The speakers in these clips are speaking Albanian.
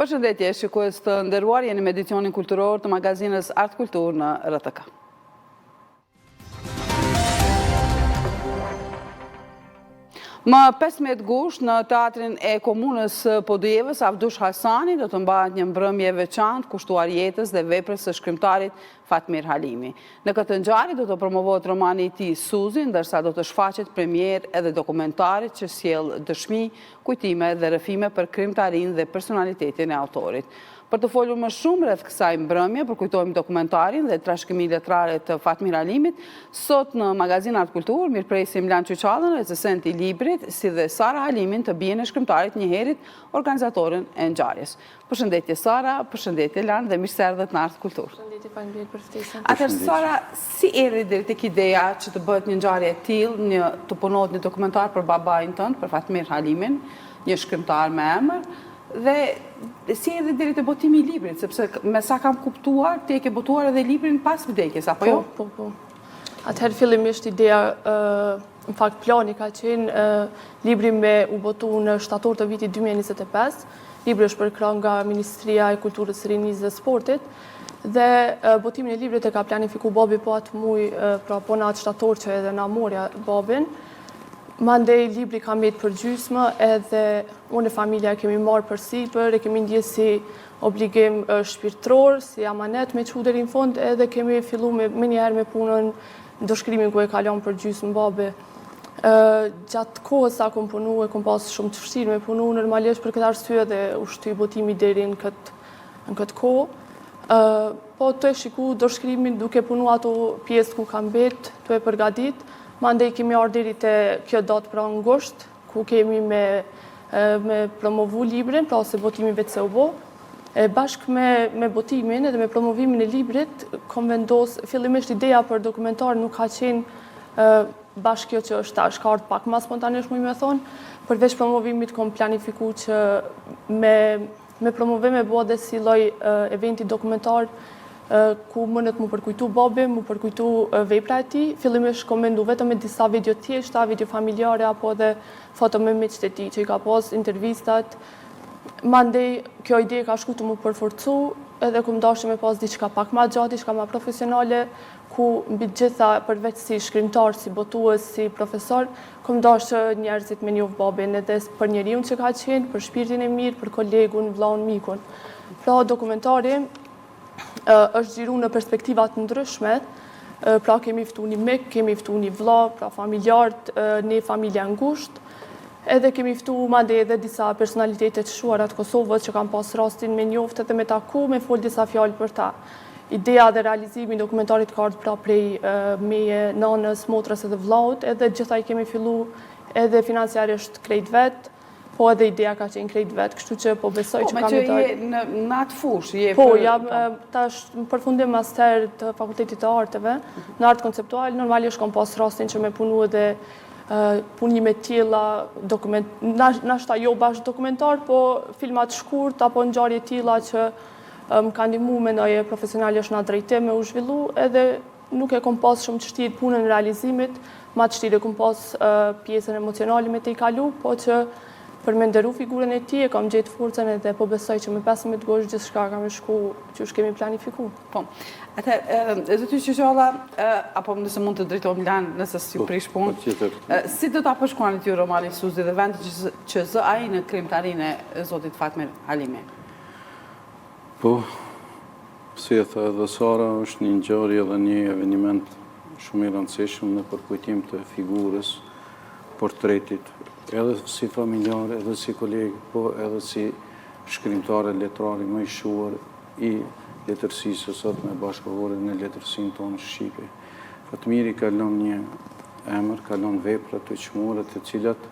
Përshëndetje, shikues të nderuar, jeni me edicionin kulturor të magazinës Art Kultur në RTK. Më 15 gusht në teatrin e komunës Podujevës, Avdush Hasani do të mbahet një mbrëmje veçantë kushtuar jetës dhe veprës së shkrimtarit Fatmir Halimi. Në këtë ngjarje do të promovohet romani i tij Suzi, ndërsa do të shfaqet premier edhe dokumentarit që sjell dëshmi, kujtime dhe rrëfime për krimtarinë dhe personalitetin e autorit. Për të folur më shumë rreth kësaj mbrëmje, përkujtojmë dokumentarin dhe trashëgiminë letrare të Fatmir Halimit, sot në magazinë Art Kultur mirëpresim Lan Çuçallën, recensent i librit, si dhe Sara Halimin, të bijën e shkrimtarit njëherët organizatorin e ngjarjes. Përshëndetje Sara, përshëndetje Lan dhe mirë se erdhët në Art Kultur. Përshëndetje, faleminderit për ftesën. Atëherë Sara, si erdhi deri tek ideja që të bëhet një ngjarje e tillë, të punohet një dokumentar për babain tënd, për Fatmir Halimin, një shkrimtar me emër? Dhe si edhe deri te botimi i librit, sepse me sa kam kuptuar, ti e ke botuar edhe librin pas vdekjes, apo jo? Po. Atëherë fillimisht ideja, në fakt plani ka qenë libri me u botu në shtator të vitit 2025. Libri është përkrahur nga Ministria e Kulturës, Rinisë dhe Sportit, dhe botimin e librit e ka planifikuar babi po atë muj, pra po në atë shtator që edhe na morja babin. Mandej libri ka mbetë për gjysmë, edhe unë e familja e kemi marrë përsipër, e kemi ndjesë si obligim shpirtëror, si amanet me çu deri në fund, edhe kemi filluar me njëherë me punën ndërshkrimin ku e kalon për gjysmë babi. Gjatë kohës sa kom punu, e kom pas shumë të vështirë me punu, normalisht për këtë arsye dhe u shtyi botimi deri në këtë kohë. Po të e shiku ndërshkrimin duke punu ato pjesë ku kam mbetë, të e përgadit. Mandej kemi ardhur deri te kjo datë pra në gusht, ku kemi me promovu librin, pra ose botimin vetë se u bo. Bashkë me botimin edhe me promovimin e librit, kom vendos, fillimisht ideja për dokumentar nuk ka qenë bashkë kjo që është tash, ka ardhur pak më spontanisht muj me thonë, përveç promovimit kom planifiku që me promovim e bo dhe si lloj eventi dokumentar ku mënet mu përkujtu babi, mu përkujtu vepra e tij. Fillimisht kom mendu vetëm me disa video thjeshta, video familjare apo edhe foto me miqtë e tij që i ka pas intervistat. Mandej kjo ide ka shku të mu përforcu, edhe kum dashur me pas diçka pak më gjatë, diçka më profesionale, ku mbi gjitha përveç si shkrimtar, si botues, si profesor, kum dashur njerëzit me njoh babin edhe për njeriu që ka qenë, për shpirtin e mirë, për kolegun, vllaun, mikun. Pra dokumentari është xhiru në perspektivat ndryshme, pra kemi ftu një mik, kemi ftu një vlla, pra familjarët, ne familja ngusht, edhe kemi ftu madje edhe disa personalitete të shuara të Kosovës që kanë pas rastin me njoft edhe me taku, me fol disa fjalë për ta. Ideja dhe realizimi i dokumentarit ka ardhur pra prej meje, nanës, motrës edhe vllaut, edhe gjithaj kemi fillu edhe financiarisht krejt vet, po edhe ideja ka qenë krejt vetë, kështu që po besoj që kam që je në atë fushë? Po, jam tash në përfundim master të Fakultetit të Arteve, në art konceptual, normalisht kam pas rastin që me punu edhe punime tilla, nashta jo bashkë dokumentar, po filmat shkurt, apo ngjarje tilla që më kanë ndihmu me ndonjë profesionalisht në drejtim me u zhvillu, edhe nuk e kom pas shumë të vështirë punën në realizimit, ma të vështirë kom pas pjesën emocionale me të i kalu, po që për me nderu figurën e tij, e kam gjetë forcën edhe po besoj që me 15 gusht gjithçka kam shku që kemi planifikuar. Po. Atëherë, zoti Çuçalla, apo nëse mund të drejtohem Lan, nëse si prish punë. Si do ta përshkruani ti romanin Suzi dhe vendi që zë ai në krimtarinë e zotit Fatmir Halimi? Po, si e tha edhe Sara, është një ngjarje dhe një eveniment shumë i rëndësishëm në përkujtim të figurës, portretit, edhe si familjar, edhe si kolegë, po edhe si shkrimtare letrari më i shuar i letërsisë sot me bashkëkohore në letërsinë tonë shqipe. Fatmiri ka lënë një emër, ka lënë vepra të çmuara të cilat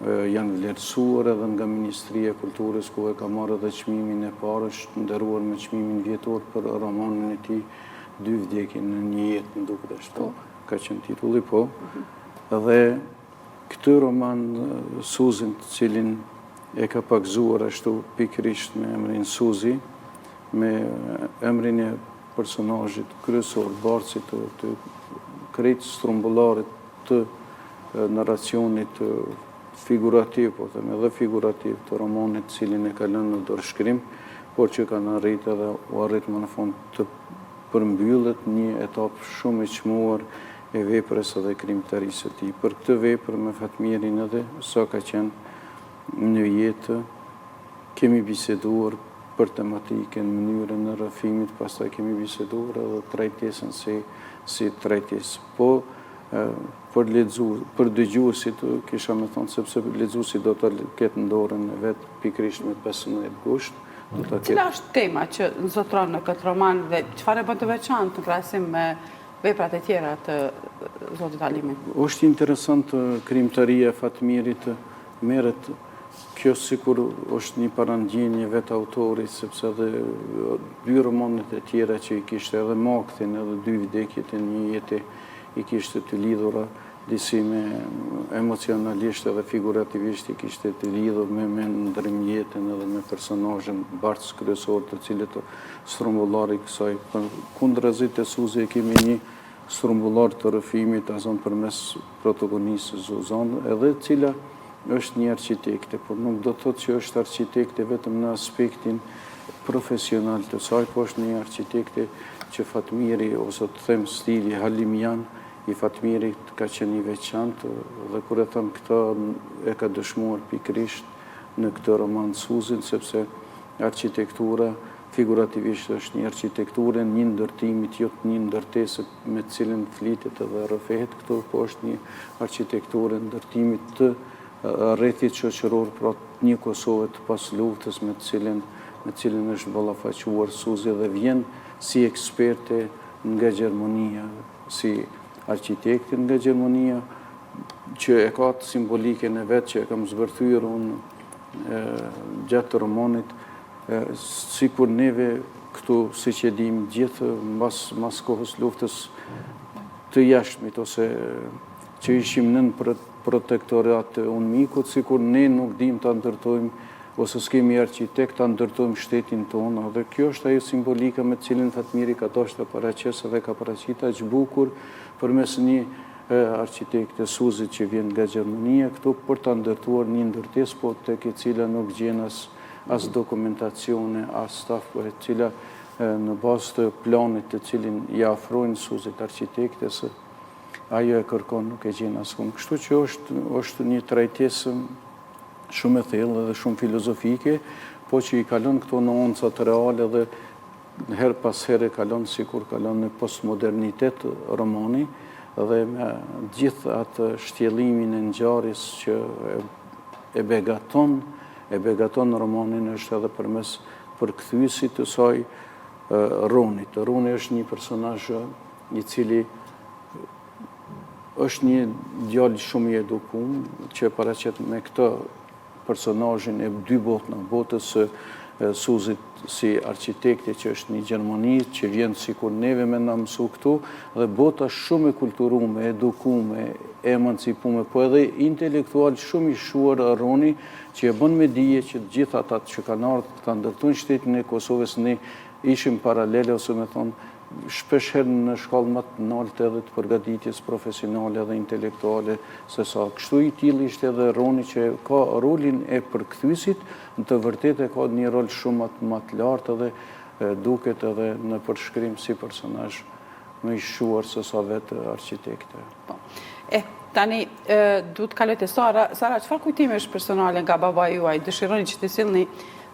janë vlerësuar edhe nga Ministria e Kulturës, ku e ka marrë edhe çmimin e parë, është nderuar me çmimin vjetor për romanin e tij 2 vdekje në një jetë, më duket ashtu. Ka qenë titulli, po. Dhe këtë roman Suzin, të cilin e ka pakzuar ashtu pikërisht me emrin Suzi, me emrin e personazhit kryesor, Barcit, të krejt strumbullarit të narracionit figurativ, po them edhe figurativ të romanit cilin e ka lënë në dorëshkrim, por që kanë arritë edhe u arritë më në fund të përmbyllet një etapë shumë i çmuar e veprës edhe krimtarisë së tij. Për këtë veprë me Fatmirin edhe sa ka qenë në jetë, kemi biseduar për tematikën, mënyrën e rrëfimit, pastaj kemi biseduar edhe trajtesën si trajtesë. Po për dëgjuesit kisha me thonë, sepse lexuesi do të ketë në dorën e vet pikërisht me 15 gusht. Cila është tema që nxotron në këtë roman dhe çfarë e bën të veçantë në krahasim me veprat e tjera të zotit Halimit? Është interesant krimtaria e Fatmirit, merret kjo sikur është një parandjenje vetë autorit, sepse edhe dy romanet e tjera që i kishte edhe Makthin edhe dy vdekjet e një jete i kishte të lidhura disi me emocionalisht edhe figurativisht i kishte të lidhur me ndrim jetën edhe me personazhin bartës kryesor të cilët strumbullari kësaj. Kundrazit e Suzi e kemi një strumbullar të rrëfimit azon përmes protagonistës Zuzan, edhe cila është një arkitekte, por nuk do të thotë që është arkitekte vetëm në aspektin profesional të saj, po është një arkitekte që Fatmiri, ose të them stili halimian, i Fatmirit ka qenë i veçantë dhe kur e them këtë e ka dëshmuar pikërisht në këtë roman Suzin, sepse arkitektura figurativisht është një arkitekturë, një ndërtimit, jo një ndërtesë me të cilën flitet edhe rrëfehet këtu, po është një arkitekturë ndërtimit të rrethit shoqëror, pra një Kosovë të pas luftës me cilën është ballafaquar Suzi dhe vjen si eksperte nga Gjermania, si arkitektin nga Gjermania, që e ka të simbolikën e vetë që e kam zbërthyer unë gjatë romanit, si kur neve këtu, si që dim gjithë, mbas kohës luftës të jashtmit, ose që ishim nën protektorat të UNMIK-ut, si kur ne nuk dim të ndërtojmë, ose s'kemi arkitekt të ndërtojmë shtetin tonë, dhe kjo është ajo simbolika me cilin Fatmiri ka dashur të paraqesë dhe ka paraqita aq bukur përmes një arkitekte Suzit që vjen nga Gjermania këtu për të ndërtuar një ndërtesë, po tek e cila nuk gjen as dokumentacione, as staf, por e cila në bazë të planit të cilin ja ofrojnë Suzit arkitektes, ajo e kërkon nuk e gjen askund. Kështu që është një trajtesë shumë e thellë dhe shumë filozofike, po që i kalon këto nuancat reale dhe her pas here kalon sikur kalon në postmodernitet romani dhe me gjithë atë shtjellimin e ngjarjes që e begaton romanin është edhe përmes përkthyesit të saj Ronit. Roni është një personazh i cili është një djalë shumë i edukuar që paraqet me këtë personazhin e dy botëna, botës Suzit si arkitekte që është një Gjermani, që vjen sikur neve me na mësu këtu, dhe bota shumë e kulturume, edukume, e emancipume, po edhe intelektual shumë i shuar Roni, që e bën me dije që gjithë ata që kanë ardhur të ndërtojnë shtetin e Kosovës, ne ishim paralele, ose me thonë, shpeshherë në shkallë më të lartë edhe të përgatitjes profesionale dhe intelektuale se sa. Kështu i tillë ishte edhe Roni që ka rolin e përkthyesit, në të vërtetë ka një rol shumë më të lartë dhe duket edhe në përshkrim si personazh më i shuar se sa vetë arkitekte. Tani, duhet të kaloj te Sara. Sara, çfarë kujtimesh personale nga baba juaj dëshironi që të sillni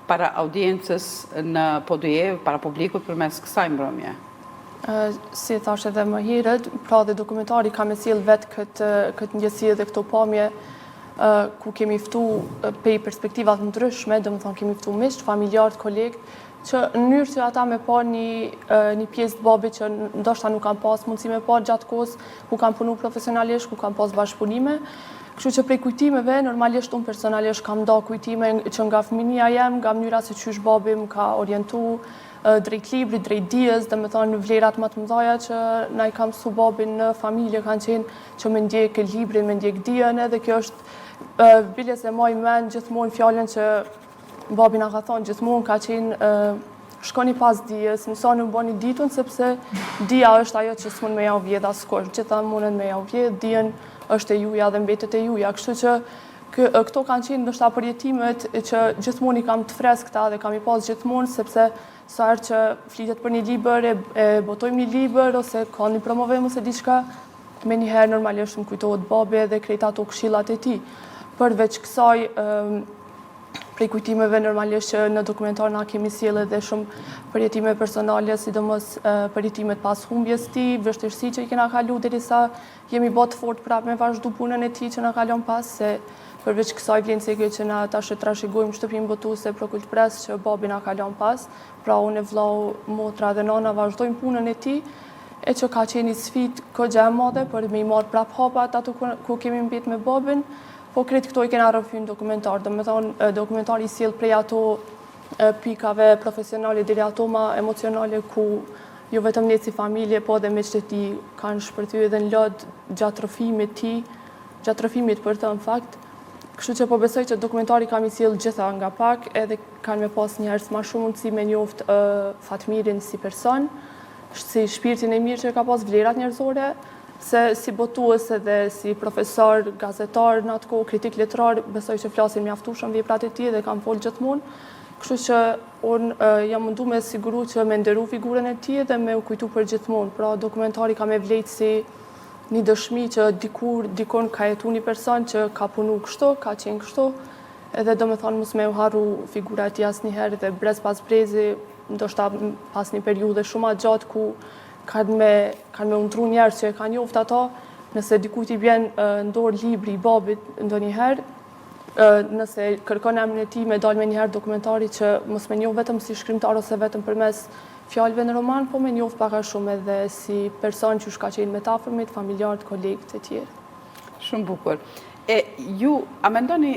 para audiencës në Podujev, para publikut përmes kësaj mbrëmje? Si thash edhe më herët, pra dhe dokumentari ka me sjell vetë këtë ndjesi dhe këto pamje ku kemi ftu pej perspektivat ndryshme, dhe më thonë kemi ftu misht, familjarët, kolegët, që në mënyrë që ata me pa një pjesë të babit që ndoshta nuk kam pas mundësi me pa gjatë kohës ku kam punu profesionalisht, ku kam pas bashkëpunime. Kështu që prej kujtimeve, normalisht unë personalisht kam nda kujtime që nga fëminia jem, nga mënyra se qysh babi më ka orientu drejt librit, drejt dijes, dhe me thonë vlerat më të mëdhaja që na i kam su babin në familje kanë qenë që me ndjek librin, me ndjek dijen, edhe kjo është bile se maj men gjithmonë fjallën që babi na ka thonë gjithmonë ka qenë shkoni pas dijes, mësoni më bani ditun, sepse dija është ajo që s'mund me ja vjedh askush, gjitha mundën me ja vjedh, dijen është e juja dhe mbetet e juja, kështu që Këto kanë qenë ndoshta përjetimet që gjithmonë i kam të freskëta dhe kam i pas gjithmonë, sepse sa herë që flitet për një libër, e botojmë një libër, ose ka një promovim ose diçka, me njëherë normalisht më kujtohet babi dhe krejt ato këshillat e tij. Përveç kësaj, prej kujtimeve normalisht që në dokumentar na kemi sjellë edhe shumë përjetime personale, sidomos përjetimet pas humbjes të tij, vështirësi që i kena kalu derisa jemi bë të fortë prapë me vazhdu punën e tij që na kalon pas, se përveç kësaj vlen se kjo që na tash e trashëgojmë shtëpinë botuese për Kultpres që babi na kalon pas, pra unë, vllau, motra dhe nana vazhdojmë punën e tij, e që ka qenë një sfidë goxha e madhe për me i marrë prap hapat ato ku kemi mbet me babin, po kretë këto i kena rrëfy në dokumentar. Do me thonë, dokumentari sjell prej ato pikave profesionale deri ato ma emocionale ku jo vetëm ne si familje, po edhe miqtë e tij kanë shpërthyer edhe në lod gjatë rrëfimit për të në fakt. Kështu që po besoj që dokumentari kam i sjell gjitha nga pak, edhe kanë me pas njerëz ma shumë mundësi me njoft Fatmirin si person, si shpirtin e mirë që ka pas, vlerat njerëzore, se si botues edhe si profesor, gazetar në atë kohë, kritik letrar, besoj që flasin mjaftueshëm veprat e tij dhe kam folë gjithmonë. Kështu që unë jam mundu me siguru që me nderu figurën e tij dhe me u kujtu për gjithmonë. Pra dokumentari ka me vlejtë si një dëshmi që dikon ka jetu një person që ka punu kështu, ka qenë kështu, edhe do me thonë mos me u harru figura e tij asnjëherë dhe brez pas brezi, ndoshta pas një periudhe shumë gjatë ku kanë me untru njerëz që e kanë njoft ato, nëse dikujt i bjen ndorë libri i babit ndonjëherë, nëse kërkon emrin e tij me dalë me njëherë dokumentari që mos me njoh vetëm si shkrimtar ose vetëm përmes fjalëve në roman, po me njoh pak a shumë edhe si person që ka qenë metafërmit, familjarët, kolegët e tjerë. Shumë bukur. A mendoni,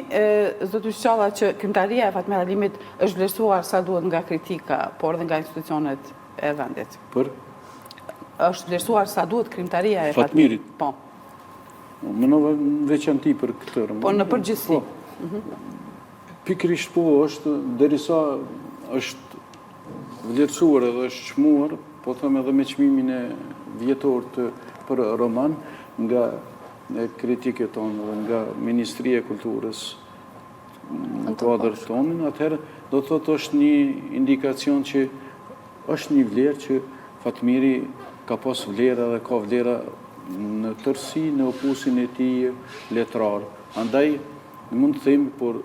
zoti Shqalla, që krimtaria e Fatmer Halimit është vlerësuar sa duhet nga kritika, por dhe nga institucionet e vendit? Për? Është vlerësuar sa duhet krimtaria e Fatmirit? Po. Mënova në veçanti për këtë. Po në përgjithësi? Pikërisht po është, derisa është vlerësuar edhe është çmuar, po them edhe me çmimin e vjetor për roman, nga kritike tonë dhe nga Ministria e Kulturës në kuadër tonë, atëherë do të thotë është një indikacion që është një vlerë që Fatmiri ka pas vlera dhe ka vlera në tërsi në opusin e tij letrar. Andaj mund të themi, por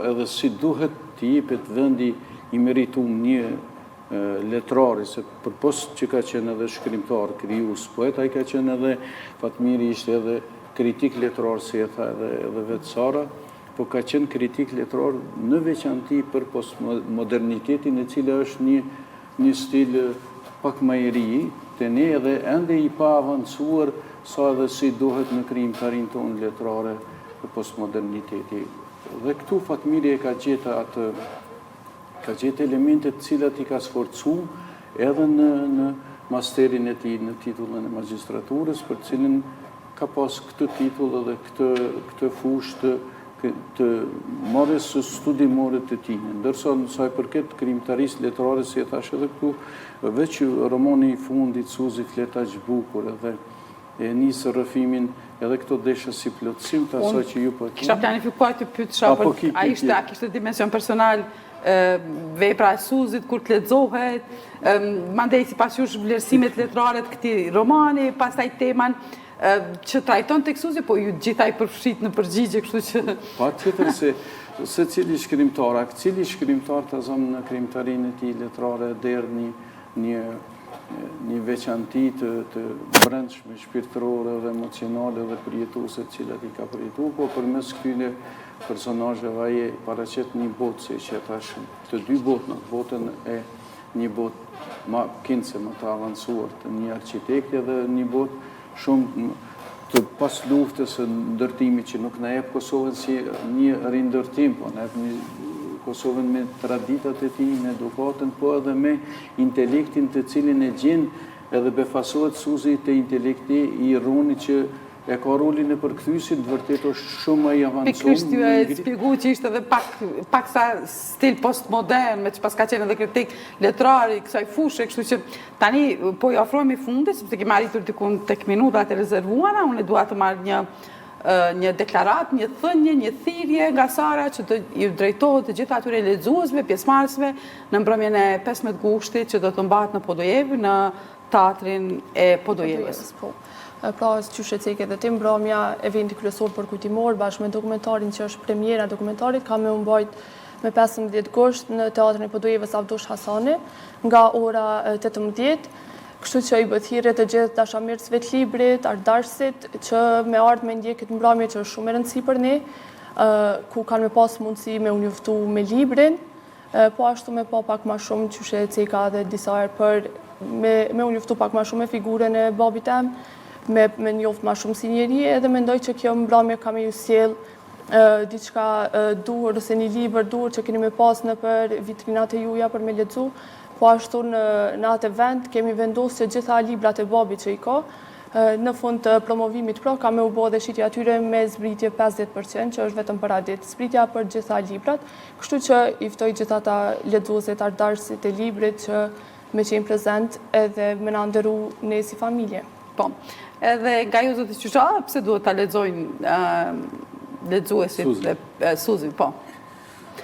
edhe si duhet të jepet vendi i meritum një letrari, se përpos që ka qenë edhe shkrimtar, krijues, poet, ai ka qenë edhe Fatmiri ishte edhe kritik letrar, si e tha edhe vetë Sara, po ka qenë kritik letrar në veçanti për postmodernitetin, e cila është një stil pak më i ri, të ne edhe ende i pa avancuar sa edhe si duhet në krijimtarin tonë letrare për postmoderniteti. Dhe këtu Fatmiri e ka gjetë elementet cilat i ka sforcu edhe në masterin e tij, në titullin e magjistraturës, për cilin ka pas këtë titull dhe këtë fushë të marrjes së studimore të tij. Ndërsa në sa i përket krijimtarisë letrare, si e thash edhe këtu, veç romani i fundit Suzi flet aq bukur edhe e nisë rrëfimin, edhe këto desha si plotësim të asaj që ju po. Kisha planifikuar të pyetësha, a kishte dimension personal vepra e Suzit kur të lexohet, mandej sipas jush vlerësimet letrare të këtij romani, pastaj teman që trajton tek Suzi, po ju gjithaj përfshit në përgjigje, kështu që... Patjetër se cili shkrimtar të zonë në krijimtarinë e tij letrare derë një veçanti të brendshme, shpirtërore dhe emocionale dhe përjetuese të cilat i ka përjetuar, po përmes këtyre personazheve ai paraqet një botë, si që thash, të dy botë, në botën e një botë më kinse, më të avancuar, të një arkitekti dhe një botë shumë të pas luftës së ndërtimit që nuk na jep Kosovën si një rindërtim, po na jep Kosovën me traditat e tij, me edukatën, po edhe me intelektin të cilin e gjen edhe befasohet Suzi te intelekti i Rronit që e ka rolin e përkthyesit, vërtet është shumë i avancuar. Pikërisht ju e shpjegoj që ishte edhe pak sa stil postmodern, me çfarë ka qenë edhe kritik letrari kësaj fushë, kështu që tani po i ofrohemi fundit, sepse kemi arritur diku tek minutat e rezervuara, unë dua të marr një një deklarat, një thënje, një thirrje nga Sara që të i drejtohet të gjithë atyre lexuesve, pjesëmarrësve në mbrëmjen e 15 gushtit që do të mbahet në Podojevë në teatrin e Podojevës. Pra, që shqecek edhe ti mbrëmja eventi kryesor për kujtimor bashkë me dokumentarin që është premiera dokumentarit ka me mbajt me 15 gusht në teatrin e Podojevës Avdosh Hasani nga ora 18. Kështu që i bëthire të gjithë dashamirësve të librit, artdarësit, që me ardhë me ndjekit mbrëmje që është shumë e rëndësi për ne, ku kanë me pas mundësi me u njoftu me librin, po ashtu me pa pak ma shumë që shë ka dhe disa erë për me u njoftu pak ma shumë me figurën e babit tem, me njoft ma shumë si njeri, edhe mendoj që kjo mbrëmje ka me ju sjell diçka duhur ose një libër duhur që keni me pas në për vitrinat e juja për me lexu. Po ashtu në atë event kemi vendosur që gjitha librat e babit që i ka, në fund të promovimit ka me u bë dhe shitja atyre me zbritje 50%, që është vetëm për atë ditë, zbritja për gjitha librat, kështu që i ftoj gjitha ata lexuesit, artdarësit e librit që me qenë prezent edhe me na ndëru ne si familje. Po, edhe nga ju zoti Qysha, pse duhet ta lexojnë lexuesit dhe Suzi, po.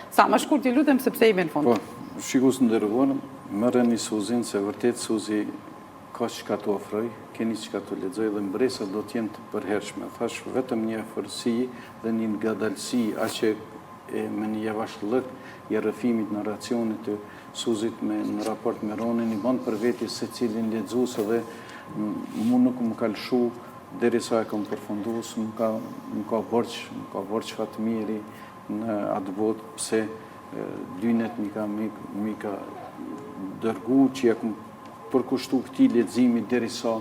Sa më shkurt i lutem sepse jemi në fund. Po, shikus nderuar, merreni Suzin se vërtet Suzi ka çka të ofroj, keni çka të lexoj dhe mbresat do të jenë të përhershme. Thash vetëm një forësi dhe një ngadalësi aqe me një javashllëk i rrëfimit narracionit të Suzit në raport me Ronin i bën për veti secilin lexues dhe mu nuk më ka lëshu derisa e kam përfunduar, më ka borç Fatmiri në atë botë pse dynet mi ka dërgu që ja kam përkushtu këtij leximi derisa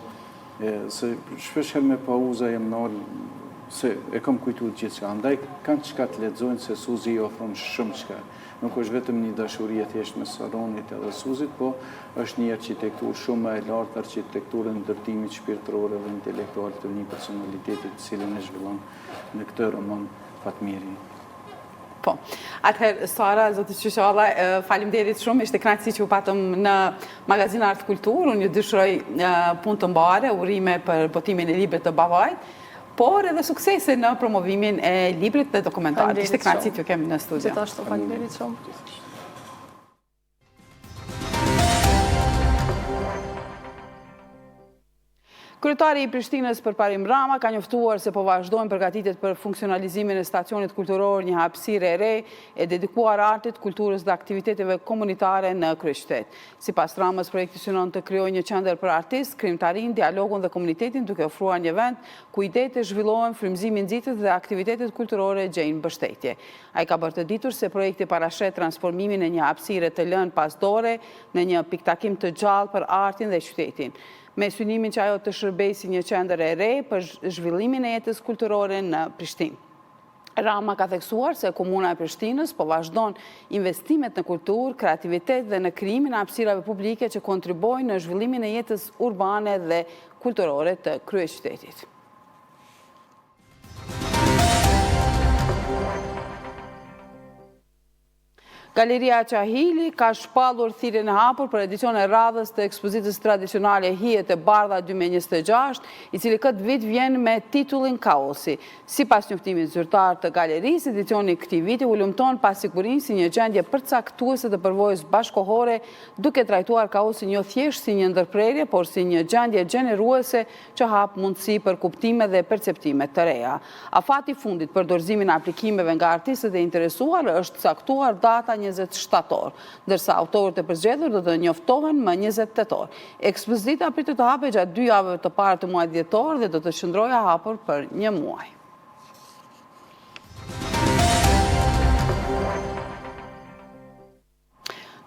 se shpesh herë me pauza jam nal se e kam kujtuar gjithçka. Andaj kanë çka të lexojnë se Suzi i ofron shumë çka. Nuk është vetëm një dashuri e thjesht me Saronit edhe Suzit, po është një arkitekturë shumë e lartë, arkitekturën e ndërtimit shpirtëror dhe intelektual të një personaliteti të cilën e zhvillon në këtë roman Fatmiri. Po, atëherë, Sara, zoti Qyshala, faleminderit shumë, ishte kënaqësi që u patëm në magazin Art Kultur, unë ju dëshiroj punë të mbare, urime për botimin e librit të babait, por edhe suksese në promovimin e librit dhe dokumentarit. Ishte kënaqësi që kemi në studio. Gjithashtu, faleminderit shumë. Kryetari i Prishtinës Përparim Rama ka njoftuar se po vazhdojnë përgatitjet për funksionalizimin e stacionit kulturor, një hapësirë e re e dedikuar artit, kulturës dhe aktiviteteve komunitare në kryeqytet. Sipas Ramës, projekti synon të krijojë një qendër për artist, krijimtarin, dialogun dhe komunitetin, duke ofruar një vend ku idetë zhvillohen, frymëzimi nxitet dhe aktivitetet kulturore gjejnë mbështetje. Ai ka bërë të ditur se projekti parasheh transformimin e një hapësire të lënë pas dore në një piktakim të gjallë për artin dhe qytetin, me synimin që ajo të shërbejë si një qendër e re për zhvillimin e jetës kulturore në Prishtinë. Rama ka theksuar se Komuna e Prishtinës po vazhdon investimet në kulturë, kreativitet dhe në krijimin e hapësirave publike që kontribojnë në zhvillimin e jetës urbane dhe kulturore të kryeqytetit. Galeria Qahili ka shpallur thirrjen e hapur për edicion e radhës të ekspozitës tradicionale Hijet e Bardha 2026, i cili këtë vit vjen me titullin Kaosi. Sipas njoftimit zyrtar të galerisë, edicioni këtij viti ulëmton pasigurinë si një gjendje përcaktuese të përvojës bashkëkohore, duke trajtuar kaosin jo thjesht si një ndërprerje, por si një gjendje gjeneruese që hap mundësi për kuptime dhe perceptime të reja. Afati fundit për dorëzimin e aplikimeve nga artistët e interesuar është caktuar data 20 shtator, ndërsa autorët e përzgjedhur do të njoftohen më 20 tetor. Ekspozita pritet të hapet gjatë 2 javëve të parë të muajit dhjetor dhe do të qëndrojë hapur për 1 muaj.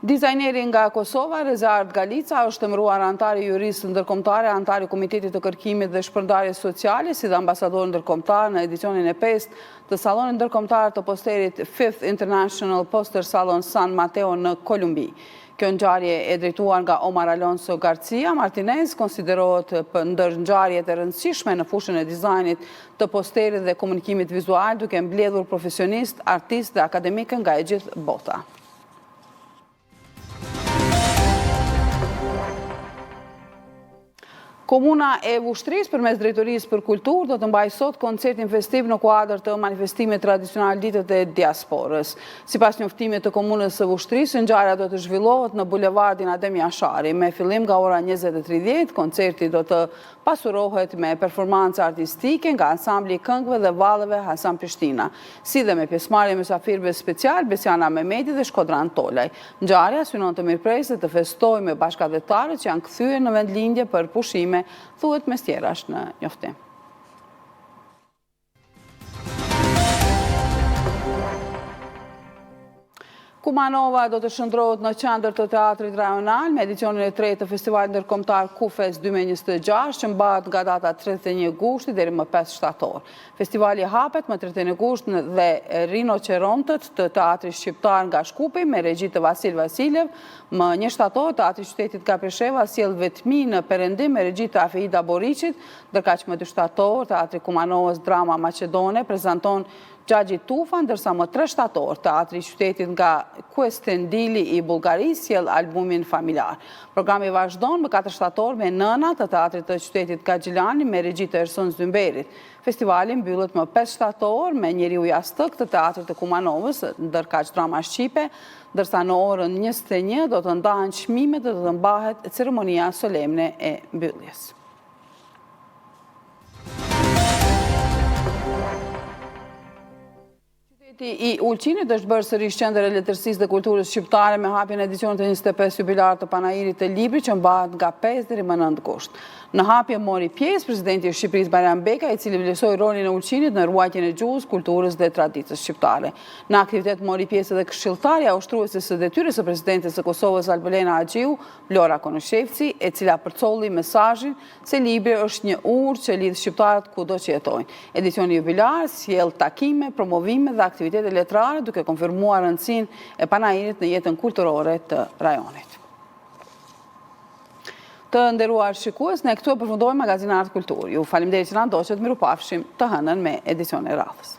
Dizajneri nga Kosova, Rezard Galica, është emëruar antari juristë ndërkombëtare, antari Komitetit të Kërkimit dhe Shpërndarjes Sociale, si dhe ambasador ndërkombëtar në edicionin e 5 të Sallonit ndërkombëtar të posterit 5th International Poster Salon San Mateo në Kolumbi. Kjo ngjarje e drejtuar nga Omar Alonso Garcia Martinez konsiderohet për ndër ngjarjet e rëndësishme në fushën e dizajnit të posterit dhe komunikimit vizual, duke mbledhur profesionist, artist dhe akademikë nga e gjithë bota. Komuna e Vushtrisë përmes Drejtorisë për Kulturë do të mbajë sot koncertin festiv në kuadër të manifestimit tradicional ditët e diasporës. Sipas njoftimit të komunës së Vushtrisë, ngjarja do të zhvillohet në bulevardin Adem Jashari. Me fillim nga ora 20:30, koncerti do të pasurohet me performancë artistike nga ansambli i këngëve dhe vallëve Hasan Prishtina, si dhe me pjesëmarrje mysafirëve special Besiana Mehmeti dhe Shkodran Tolaj. Ngjarja synon të mirëpresë të festojë me bashkëdhetarët që janë kthyer në vendlindje për pushime, thuhet mes tjerash në njoftim. Kumanova do të shndrohet në qendër të teatrit rajonal me edicionin e 3 të festivalit ndërkombëtar Kufes 2026 që mbahet nga data 31 gushti deri më 5 shtator. Festivali hapet më 31 gusht dhe rinoqerontët të teatrit shqiptar nga Shkupi me regji të Vasil Vasiljev. Më 1 shtator teatri qytetit Kapesheva sjell vetmi në perëndim me regji të Afeida Boriçit, ndërkaq më 2 shtator teatri Kumanovës Drama Maqedone prezanton Gjagji Tufa, ndërsa më 3 shtator teatri i qytetit nga Kuestendili i Bullgarisë sjell albumin familjar. Programi vazhdon më 4 shtator me Nëna të teatrit të qytetit Gaxhilani me regji të Erson Zymberit. Festivali mbyllet më 5 shtator me Njeriu Jastëk të teatrit të Kumanovës, ndërkaq Drama Shqipe, ndërsa në orën 21 do të ndahen çmimet dhe do të mbahet ceremonia solemne e mbylljes. I Ulqinit është bërë sërish qendër e letërsisë dhe kulturës shqiptare me hapjen e edicionit të 25 jubilar të panairit të librit që mbahet nga 5 deri më 9 gusht. Në hapje mori pjesë presidenti i Shqipërisë Bajram Beka, i cili vlerësoi rolin e Ulqinit në ruajtjen e gjuhës, kulturës dhe traditës shqiptare. Në aktivitet mori pjesë edhe këshilltarja ushtruese së detyrës së presidentes së Kosovës Albulena Haxhiu, Vlora Konushevci, e cila përcolli mesazhin se libri është një urë që lidh shqiptarët kudo që jetojnë. Edicioni jubilar sjell takime, promovime dhe aktivitete letrare duke konfirmuar rëndësinë e panairit në jetën kulturore të rajonit. Të nderuar shikues, ne këtu e përfundojmë magazinë Art Kultur. Ju faleminderit që na ndoqët, mirupafshim të hënën me edicione radhës.